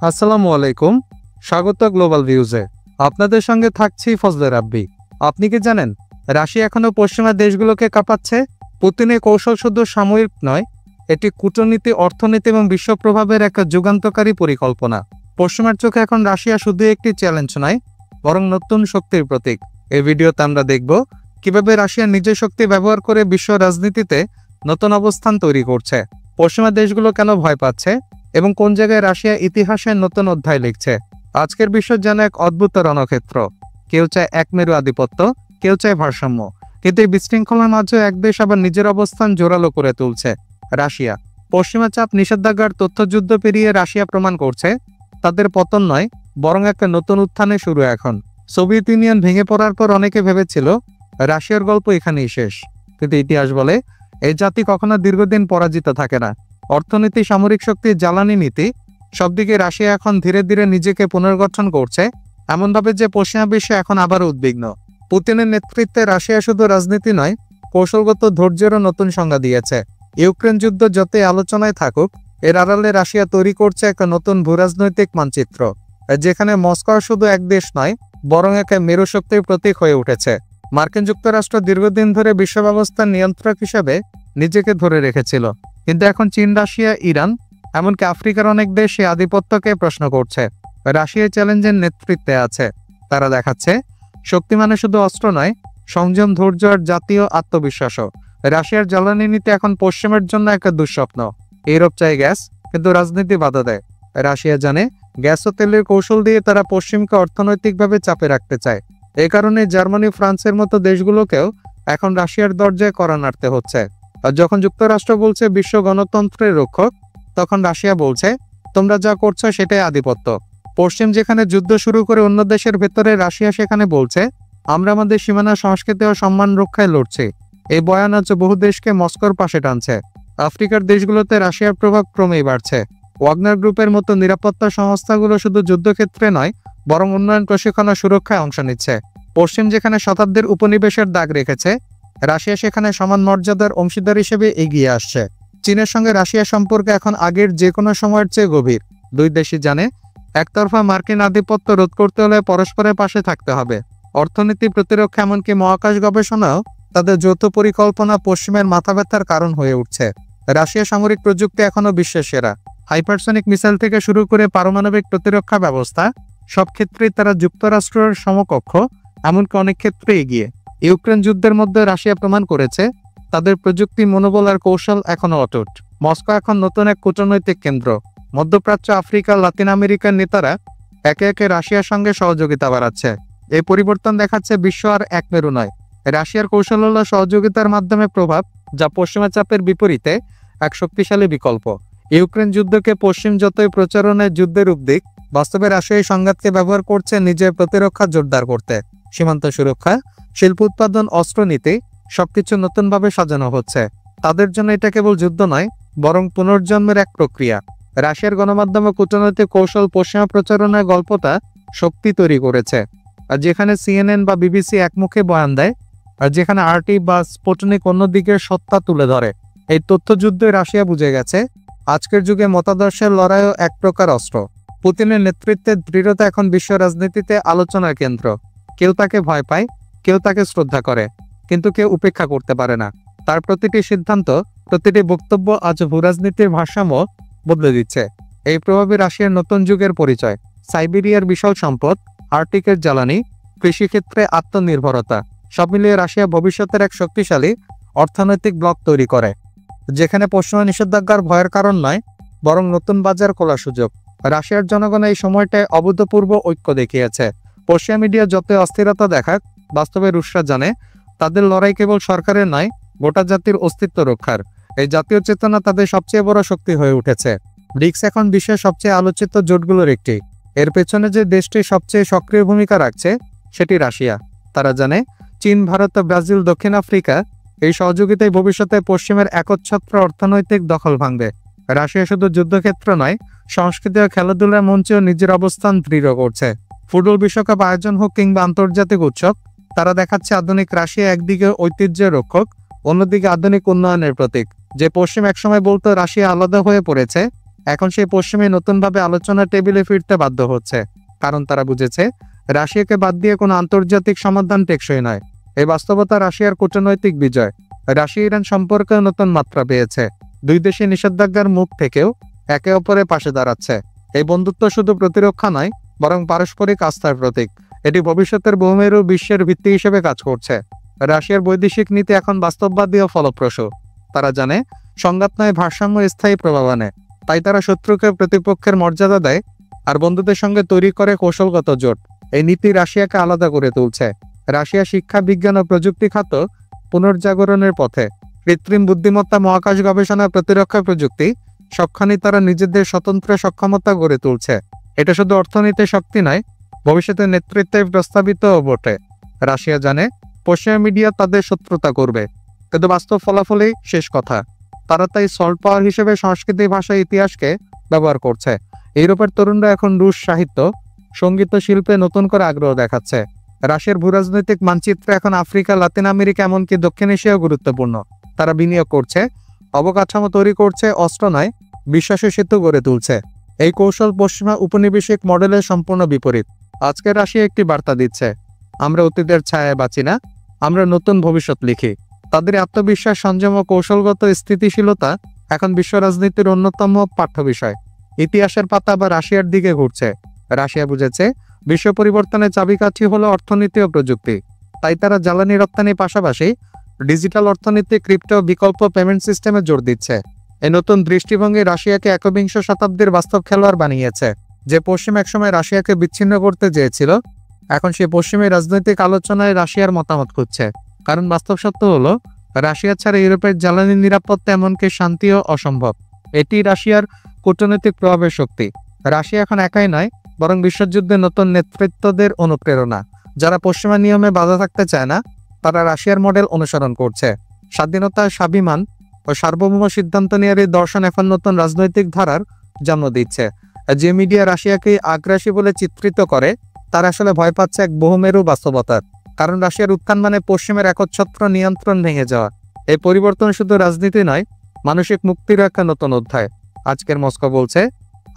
আসসালামু আলাইকুম। স্বাগত গ্লোবাল ভিউজে। আপনাদের সঙ্গে থাকছি ফজলে রাব্বি। আপনি কি জানেন রাশিয়া এখনো পশ্চিমা দেশগুলোকে কাঁপাচ্ছে? পুতিনের কৌশল শুধু সাময়িক নয়, এটি কূটনীতি, অর্থনীতি এবং বিশ্ব প্রভাবের একটা যুগান্তকারী পরিকল্পনা। পশ্চিমার চোখে এখন রাশিয়া শুধু একটি চ্যালেঞ্জ নয়, বরং নতুন শক্তির প্রতীক। এই ভিডিওতে আমরা দেখব কিভাবে রাশিয়া নিজের শক্তি ব্যবহার করে বিশ্ব রাজনীতিতে নতুন অবস্থান তৈরি করছে, পশ্চিমা দেশগুলো কেন ভয় পাচ্ছে এবং কোন জায়গায় রাশিয়া ইতিহাসের নতুন অধ্যায় লিখছে। আজকের বিশ্ব যেন এক অদ্ভুত রণক্ষেত্র। কেউ চায় একমেরু আধিপত্য, কেউ চায় ভারসাম্য, কিন্তু এই বিশৃঙ্খলার মাঝে এক দেশ আবার নিজের অবস্থান জোরালো করে তুলছে, রাশিয়া। পশ্চিমা চাপ, নিষেধাজ্ঞার তথ্যযুদ্ধ পেরিয়ে রাশিয়া প্রমাণ করছে তাদের পতন নয়, বরং একটা নতুন উত্থানের শুরু এখন। সোভিয়েত ইউনিয়ন ভেঙে পড়ার পর অনেকে ভেবেছিল রাশিয়ার গল্প এখানেই শেষ, কিন্তু ইতিহাস বলে এই জাতি কখনো দীর্ঘদিন পরাজিত থাকে না। অর্থনীতি, সামরিক শক্তি, জ্বালানি নীতি, সবদিকে রাশিয়া এখন ধীরে ধীরে নিজেকে পুনর্গঠন করছে, এমনভাবে যে পশ্চিমা বিশ্ব এখন আবার উদ্বিগ্ন। পুতিনের নেতৃত্বে রাশিয়া শুধু রাজনীতি নয়, কৌশলগত ধৈর্যেরও নতুন সংজ্ঞা দিয়েছে। ইউক্রেন যুদ্ধ যতই আলোচনায় থাকুক, এর আড়ালে রাশিয়া তৈরি করছে একটা নতুন ভূরাজনৈতিক মানচিত্র, যেখানে মস্কো শুধু এক দেশ নয়, বরং এক মেরু শক্তির প্রতীক হয়ে উঠেছে। মার্কিন যুক্তরাষ্ট্র দীর্ঘদিন ধরে বিশ্ব ব্যবস্থার নিয়ন্ত্রক হিসেবে নিজেকে ধরে রেখেছিল, কিন্তু এখন চীন, রাশিয়া, ইরান, এমনকি আফ্রিকার অনেক দেশ এই আধিপত্যকে প্রশ্ন করছে। রাশিয়া চ্যালেঞ্জের নেতৃত্বে আছে। তারা দেখাচ্ছে শক্তি মানে শুধু অস্ত্র নয়, সংযম, ধৈর্য আর জাতীয় আত্মবিশ্বাসও। রাশিয়ার জ্বালানি নীতি এখন পশ্চিমের জন্য একটা দুঃস্বপ্ন। ইউরোপ চায় গ্যাস, কিন্তু রাজনীতি বাধা দেয়। রাশিয়া জানে গ্যাস ও তেলের কৌশল দিয়ে তারা পশ্চিমকে অর্থনৈতিকভাবে চাপে রাখতে চায়। এই কারণে জার্মানি, ফ্রান্সের মতো দেশগুলোকেও এখন রাশিয়ার দরজায় কড়া নাড়তে হচ্ছে। আর যখন যুক্তরাষ্ট্র বলছে বিশ্ব গণতন্ত্রের রক্ষক, তখন রাশিয়া বলছে তোমরা যা করছো সেটাই আধিপত্য। পশ্চিম যেখানে যুদ্ধ শুরু করে অন্য দেশের ভেতরে, রাশিয়া সেখানে বলছে আমরা আমাদের সীমানা, সংস্কৃতি ও সম্মান রক্ষায় লড়ছি। এই বয়ান আজ বহু দেশকে মস্কোর পাশে টানছে। আফ্রিকার দেশগুলোতে রাশিয়ার প্রভাব ক্রমেই বাড়ছে। ওয়াগনার গ্রুপের মতো নিরাপত্তা সংস্থাগুলো শুধু যুদ্ধক্ষেত্রে নয়, বরং উন্নয়ন, প্রশিক্ষণ ও সুরক্ষায় অংশ নিচ্ছে। পশ্চিম যেখানে শতাব্দীর উপনিবেশের দাগ রেখেছে, রাশিয়া সেখানে সমান মর্যাদার অংশীদার হিসেবে এগিয়ে আসছে। চীনের সঙ্গে রাশিয়ার সম্পর্ক এখন আগের যে কোনো সময়ের চেয়ে গভীর। দুই দেশই জানে একতরফা মার্কিন আধিপত্য রোধ করতে হলে পরস্পরের পাশে থাকতে হবে। অর্থনীতি, প্রতিরক্ষা, এমনকি মহাকাশ গবেষণাও তাদের যৌথ পরিকল্পনা পশ্চিমের মাথা ব্যথার কারণ হয়ে উঠছে। রাশিয়া সামরিক প্রযুক্তি এখনো বিশ্বের সেরা। হাইপারসনিক মিসাইল থেকে শুরু করে পারমাণবিক প্রতিরক্ষা ব্যবস্থা, সব ক্ষেত্রেই তারা যুক্তরাষ্ট্রের সমকক্ষ, এমনকি অনেক ক্ষেত্রে এগিয়ে। ইউক্রেন যুদ্ধের মধ্যে রাশিয়া প্রমাণ করেছে তাদের প্রযুক্তি, মনোবল আর কৌশল এখনো অটুট। মস্কো এখন নতুন এক কূটনৈতিক কেন্দ্র। মধ্যপ্রাচ্য, আফ্রিকা, লাতিন আমেরিকার নেতারা একে একে রাশিয়ার সঙ্গে সহযোগিতা বাড়াচ্ছে। এই পরিবর্তন দেখাচ্ছে বিশ্ব আর একমেরু নয়। রাশিয়ার কৌশল হল সহযোগিতার মাধ্যমে প্রভাব, যা পশ্চিমা চাপের বিপরীতে এক শক্তিশালী বিকল্প। ইউক্রেন যুদ্ধকে পশ্চিম যতই প্রচারণায় যুদ্ধের রূপ দিক, বাস্তবে রাশিয়া এই সংঘাতকে ব্যবহার করছে নিজের প্রতিরক্ষা জোরদার করতে। সীমান্ত সুরক্ষা, শিল্প উৎপাদন, অস্ত্রনীতি, সবকিছু নতুনভাবে সাজানো হচ্ছে। তাদের জন্য এটা কেবল যুদ্ধ নয়, বরং পুনর্জন্মের এক প্রক্রিয়া। রাশিয়ার গণমাধ্যম ও কূটনৈতিক কৌশল পশ্চিমা প্রচারণার গল্পটা শক্তি তৈরি করেছে। আর যেখানে CNN বা BBC একমুখে বয়ান দেয়, আর যেখানে RT বা স্পুটনিক অন্যদিকের সত্তা তুলে ধরে, এই তথ্যযুদ্ধে রাশিয়া বুঝে গেছে আজকের যুগে মতাদর্শের লড়াইও এক প্রকার অস্ত্র। পুতিনের নেতৃত্বের দৃঢ়তা এখন বিশ্ব রাজনীতিতে আলোচনার কেন্দ্র। কেউ তাকে ভয় পায়, কেউ তাকে শ্রদ্ধা করে, কিন্তু কেউ উপেক্ষা করতে পারে না। তার প্রতিটি সিদ্ধান্ত, প্রতিটি বক্তব্য আজ ভূরাজনীতির ভারসাম্য বদলে দিচ্ছে। এই প্রভাবে রাশিয়ার নতুন যুগের পরিচয়। সাইবেরিয়ার বিশাল সম্পদ, আর্কটিকের জ্বালানি, কৃষিক্ষেত্রে আত্মনির্ভরতা, সব মিলিয়ে রাশিয়া ভবিষ্যতের এক শক্তিশালী অর্থনৈতিক ব্লক তৈরি করে, যেখানে পশ্চিমা নিষেধাজ্ঞার ভয়ের কারণ নয়, বরং নতুন বাজার খোলার সুযোগ। রাশিয়ার জনগণ এই সময়টায় অভূতপূর্ব ঐক্য দেখিয়েছে। পশ্চিমা মিডিয়া যতই অস্থিরতা দেখাক, বাস্তবে রুশরা জানে তাদের লড়াই কেবল সরকারের নয়, গোটা জাতির অস্তিত্ব রক্ষার। এই জাতীয় চেতনা তাদের সবচেয়ে বড় শক্তি হয়ে উঠেছে। ব্রিক্স এখন বিশ্বের সবচেয়ে আলোচিত জোটগুলোর একটি। এর পেছনে যে দেশটি সবচেয়ে সক্রিয় ভূমিকা রাখছে, সেটি রাশিয়া। তারা জানে চীন, ভারত, ব্রাজিল, দক্ষিণ আফ্রিকা, এই সহযোগিতায় ভবিষ্যতে পশ্চিমের একচ্ছত্র অর্থনৈতিক দখল ভাঙবে। রাশিয়া শুধু যুদ্ধক্ষেত্র নয়, সংস্কৃতি ও খেলাধুলার মঞ্চেও নিজের অবস্থান দৃঢ় করছে। ফুটবল বিশ্বকাপ আয়োজন হোক কিংবা আন্তর্জাতিক উৎসব, তারা দেখাচ্ছে আধুনিক রাশিয়া একদিকে ঐতিহ্যের রক্ষক, অন্যদিকে আধুনিক উন্নয়নের প্রতীক। যে পশ্চিম একসময় বলতো রাশিয়া আলাদা হয়ে পড়েছে, এখন সেই পশ্চিমে নতুনভাবে আলোচনার টেবিলে ফিরতে বাধ্য হচ্ছে, কারণ তারা বুঝেছে রাশিয়াকে বাদ দিয়ে কোনো আন্তর্জাতিক সমাধান টেকসই নয়। এই বাস্তবতা রাশিয়ার কূটনৈতিক বিজয়। রাশিয়া ইরান সম্পর্কে নতুন মাত্রা পেয়েছে। দুই দেশে নিষেধাজ্ঞার মুখ থেকেও একে অপরের পাশে দাঁড়াচ্ছে। এই বন্ধুত্ব শুধু প্রতিরক্ষা নয়, বরং পারস্পরিক আস্থার প্রতীক। এটি ভবিষ্যতের বহুমেরু বিশ্বের ভিত্তি হিসেবে কাজ করছে। রাশিয়ার বৈদেশিক নীতি এখন বাস্তববাদী ও ফলপ্রসূ। তারা জানে সংঘাত নয়, ভারসাম্য স্থায়ী প্রভাব আনে। তাই তারা শত্রুকে প্রতিপক্ষের মর্যাদা দেয় আর বন্ধুদের সঙ্গে তৈরি করে কৌশলগত জোট। এই নীতি রাশিয়াকে আলাদা করে তুলছে। রাশিয়া শিক্ষা, বিজ্ঞান ও প্রযুক্তি খাত পুনর্জাগরণের পথে। কৃত্রিম বুদ্ধিমত্তা, মহাকাশ গবেষণা, প্রতিরক্ষা প্রযুক্তি সবখানি তারা নিজেদের স্বতন্ত্র সক্ষমতা গড়ে তুলছে। এটা শুধু অর্থনীতির শক্তি নয়, ভবিষ্যতে নেতৃত্বের প্রস্তাবিত বটে। রাশিয়া জানে পশ্চিমা মিডিয়া তাদের শত্রুতা করবে, কিন্তু বাস্তব ফলাফলই শেষ কথা। তারা তাই সল্ট পাওয়ার হিসেবে সংস্কৃতি, ভাষা, ইতিহাসকে ব্যবহার করছে। ইউরোপের তরুণরা এখন রুশ সাহিত্য, সঙ্গীত ও শিল্পে নতুন করে আগ্রহ দেখাচ্ছে। রাশিয়ার ভূরাজনৈতিক মানচিত্রে এখন আফ্রিকা, লাতিন আমেরিকা, এমনকি দক্ষিণ এশিয়াও গুরুত্বপূর্ণ। তারা বিনিয়োগ করছে, অবকাঠামো তৈরি করছে, অস্ত্র নয় বিশ্বাসের সেতু গড়ে তুলছে। এই কৌশল পশ্চিমা উপনিবেশিক মডেলের সম্পূর্ণ বিপরীত। আজকে রাশিয়া একটি বার্তা দিচ্ছে, আমরা অতীতের ছায়ায় বাঁচি না, আমরা নতুন ভবিষ্যৎ লিখি। তাদের আত্মবিশ্বাস, সংযম ও কৌশলগত স্থিতিশীলতা এখন বিশ্ব রাজনীতির অন্যতম পাঠ্য বিষয়। ইতিহাসের পাতা বা রাশিয়ার দিকে ঘুরছে। রাশিয়া বুঝেছে বিশ্ব পরিবর্তনের চাবিকাঠি হলো অর্থনীতি ও প্রযুক্তি। তাই তারা জ্বালানি রপ্তানির পাশাপাশি ডিজিটাল অর্থনীতি, ক্রিপ্টো, বিকল্প পেমেন্ট সিস্টেমে জোর দিচ্ছে। এই নতুন দৃষ্টিভঙ্গি রাশিয়াকে একবিংশ শতাব্দীর বাস্তব খেলোয়াড় বানিয়েছে। যে পশ্চিম একসময় রাশিয়াকে বিচ্ছিন্ন করতে চেয়েছিল, এখন সে পশ্চিমী রাজনৈতিক আলোচনায় রাশিয়ার মতামত খুঁজছে। কারণ বাস্তব সত্য হলো রাশিয়া ছাড়া ইউরোপের জ্বালানি নিরাপত্তা, এমনকি শান্তিও অসম্ভব। এটি রাশিয়ার কূটনৈতিক প্রভাবের শক্তি। রাশিয়া এখন একাই নয়, বরং বিশ্বযুদ্ধে নতুন নেতৃত্বদের অনুপ্রেরণা। যারা পশ্চিমা নিয়মে বাধা থাকতে চায় না, তারা রাশিয়ার মডেল অনুসরণ করছে। স্বাধীনতা, স্বাভিমান ও সার্বভৌম সিদ্ধান্ত নেওয়ার এই দর্শন এখন নতুন রাজনৈতিক ধারার জন্ম দিচ্ছে। যে মিডিয়া রাশিয়াকে আগ্রাসী বলে চিত্রিত করে, তারা আসলে ভয় পাচ্ছে এক বহুমেরু বাস্তবতার। কারণ রাশিয়ার উত্থান মানে পশ্চিমের একচ্ছত্র নিয়ন্ত্রণ ভেঙে যাওয়া। এই পরিবর্তন শুধু রাজনীতি নয়, মানসিক মুক্তির একটা নতুন অধ্যায়। আজকের মস্কো বলছে,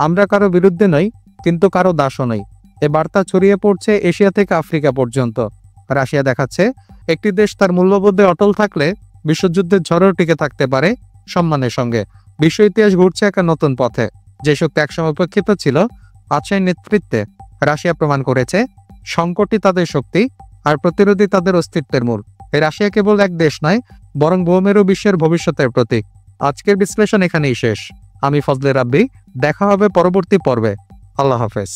আমরা কারো বিরুদ্ধে নই, কিন্তু কারো দাসও নই। এ বার্তা ছড়িয়ে পড়ছে এশিয়া থেকে আফ্রিকা পর্যন্ত। রাশিয়া দেখাচ্ছে, একটি দেশ তার মূল্যবোধে অটল থাকলে বিশ্বযুদ্ধের ঝড়ও টিকে থাকতে পারে সম্মানের সঙ্গে। বিশ্ব ইতিহাস ঘুরছে একটা নতুন পথে। যে শক্তি একসময় উপেক্ষিত ছিল, আজ সেই নেতৃত্বে রাশিয়া প্রমাণ করেছে সংকটই তাদের শক্তি আর প্রতিরোধী তাদের অস্তিত্বের মূল। এই রাশিয়া কেবল এক দেশ নয়, বরং বহুমেরু বিশ্বের ভবিষ্যতের প্রতীক। আজকের বিশ্লেষণ এখানেই শেষ। আমি ফজলে রাব্বি। দেখা হবে পরবর্তী পর্বে। আল্লাহ হাফেজ।